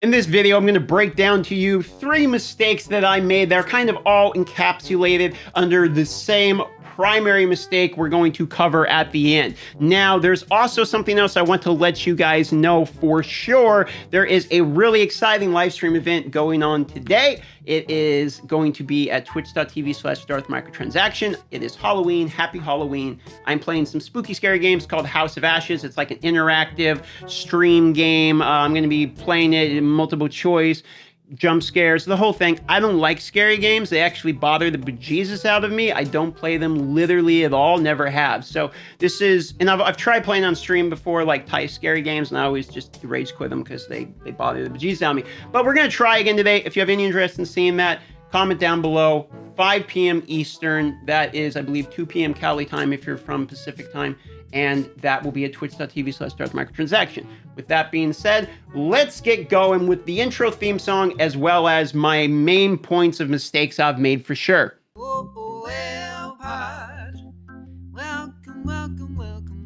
In this video, I'm going to break down to you 3 mistakes that I made. They're kind of all encapsulated under the same primary mistake we're going to cover at the end. Now, there's also something else I want to let you guys know for sure. There is a really exciting live stream event going on today. It is going to be at twitch.tv/DarthMicrotransaction. It is Halloween. Happy Halloween. I'm playing some spooky, scary games called House of Ashes. It's like an interactive stream game. I'm going to be playing it in multiple choice, jump scares, the whole thing. I don't like scary games. They actually bother the bejesus out of me. I don't play them literally at all, never have. So this is, and I've tried playing on stream before, like type scary games, and I always just rage quit them because they bother the bejesus out of me. But we're going to try again today. If you have any interest in seeing that, comment down below. 5 p.m. Eastern. That is, I believe, 2 p.m. Cali time if you're from Pacific time. And that will be at twitch.tv/DarthMicrotransaction. With that being said, let's get going with the intro theme song, as well as my main points of mistakes I've made for sure. Wellpod. Welcome,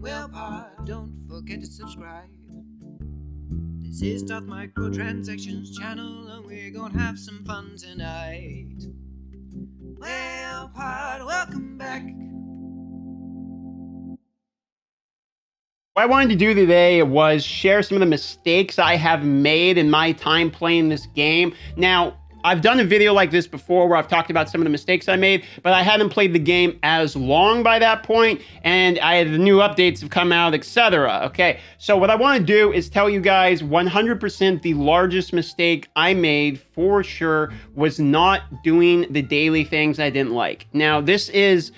Wellpod. Don't forget to subscribe. This is Darth Microtransactions channel, and we're gonna have some fun tonight. Wellpod, welcome back. What I wanted to do today was share some of the mistakes I have made in my time playing this game. Now, I've done a video like this before where I've talked about some of the mistakes I made, but I hadn't played the game as long by that point, and the new updates have come out, etc. Okay, so what I want to do is tell you guys 100% the largest mistake I made for sure was not doing the daily things I didn't like. Now, this is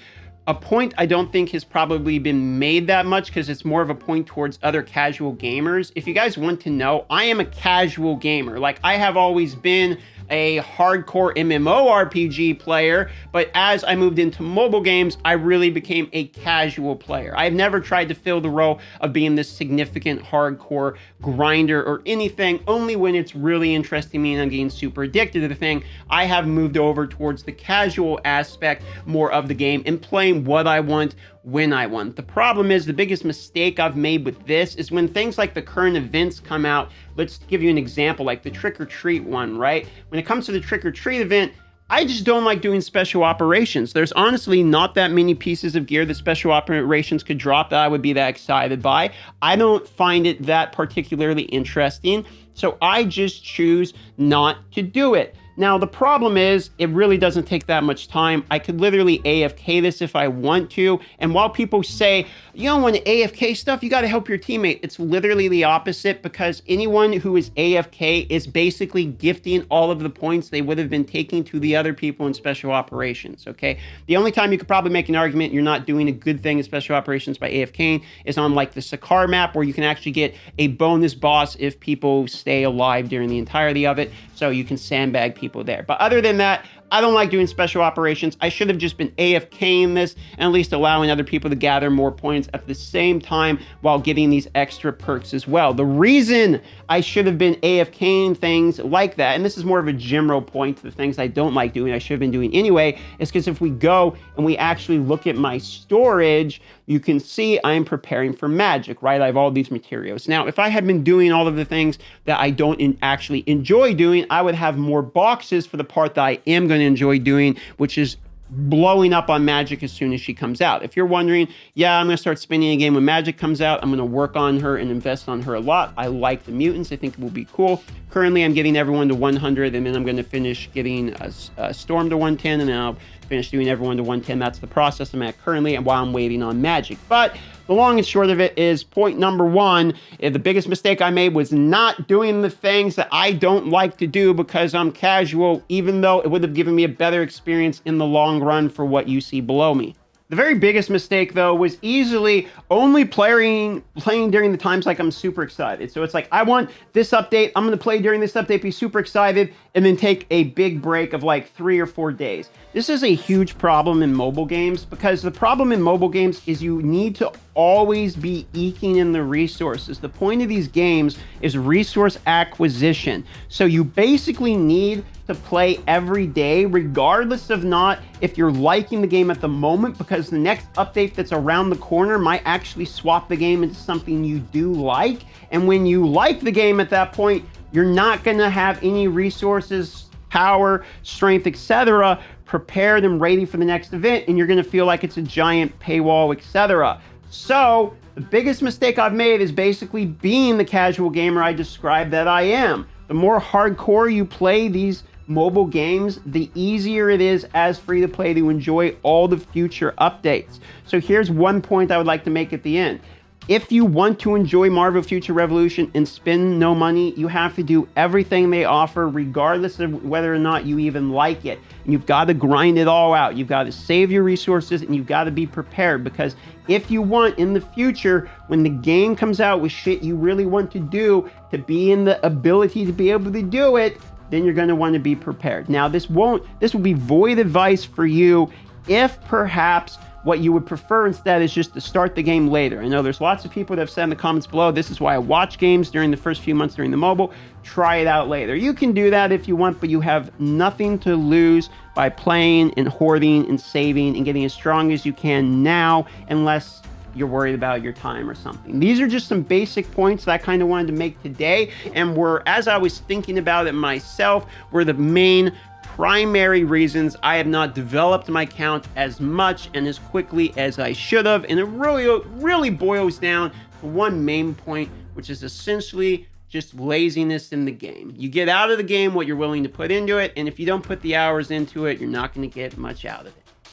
a point I don't think has probably been made that much because it's more of a point towards other casual gamers. If you guys want to know, I am a casual gamer. Like, I have always been a hardcore MMORPG player, but as I moved into mobile games, I really became a casual player. I've never tried to fill the role of being this significant hardcore grinder or anything, only when it's really interesting me and I'm getting super addicted to the thing. I have moved over towards the casual aspect more of the game and playing what I want when I want. The problem is, the biggest mistake I've made with this is when things like the current events come out. Let's give you an example, like the Trick or Treat one, right? When it comes to the Trick or Treat event, I just don't like doing special operations. There's honestly not that many pieces of gear that special operations could drop that I would be that excited by. I don't find it that particularly interesting, so I just choose not to do it. Now, the problem is, it really doesn't take that much time. I could literally AFK this if I want to. And while people say, you don't want to AFK stuff, you got to help your teammate, it's literally the opposite, because anyone who is AFK is basically gifting all of the points they would have been taking to the other people in special operations, okay? The only time you could probably make an argument you're not doing a good thing in special operations by AFKing is on like the Sakaar map, where you can actually get a bonus boss if people stay alive during the entirety of it, so you can sandbag people there. But other than that, I don't like doing special operations. I should have just been AFKing this and at least allowing other people to gather more points at the same time while getting these extra perks as well. The reason I should have been AFKing things like that, and this is more of a general point to the things I don't like doing, I should have been doing anyway, is because if we go and we actually look at my storage, you can see I'm preparing for magic, right? I have all these materials. Now, if I had been doing all of the things that I don't actually enjoy doing, I would have more boxes for the part that I am going to enjoy doing, which is blowing up on magic as soon as she comes out. If you're wondering, yeah, I'm going to start spending a game when magic comes out. I'm going to work on her and invest on her a lot. I like the mutants. I think it will be cool. Currently, I'm getting everyone to 100, and then I'm going to finish getting a Storm to 110, and then I'll finish doing everyone to 110. That's the process I'm at currently, and while I'm waiting on magic. But the long and short of it is, point number 1, the biggest mistake I made was not doing the things that I don't like to do because I'm casual, even though it would have given me a better experience in the long run for what you see below me. The very biggest mistake, though, was easily only playing during the times like I'm super excited. So it's like, I want this update, I'm going to play during this update, be super excited, and then take a big break of like 3 or 4 days. This is a huge problem in mobile games, because the problem in mobile games is you need to always be eking in the resources. The point of these games is resource acquisition. So you basically need to play every day, regardless of not if you're liking the game at the moment, because the next update that's around the corner might actually swap the game into something you do like. And when you like the game at that point, you're not going to have any resources, power, strength, etc. prepared and ready for the next event, and you're going to feel like it's a giant paywall, etc. So the biggest mistake I've made is basically being the casual gamer I described that I am. The more hardcore you play these mobile games, the easier it is as free to play to enjoy all the future updates. So here's one point I would like to make at the end. If you want to enjoy Marvel Future Revolution and spend no money, you have to do everything they offer, regardless of whether or not you even like it. And you've got to grind it all out. You've got to save your resources, and you've got to be prepared, because if you want in the future, when the game comes out with shit you really want to do, to be in the ability to be able to do it, then you're going to want to be prepared. Now, this will be void advice for you if perhaps what you would prefer instead is just to start the game later. I know there's lots of people that have said in the comments below, this is why I watch games during the first few months during the mobile. Try it out later. You can do that if you want, but you have nothing to lose by playing and hoarding and saving and getting as strong as you can now, unless you're worried about your time or something. These are just some basic points that I kind of wanted to make today, and as I was thinking about it myself, were the main primary reasons I have not developed my account as much and as quickly as I should have. And it really boils down to one main point, which is essentially just laziness in the game. You get out of the game what you're willing to put into it, and if you don't put the hours into it, you're not going to get much out of it.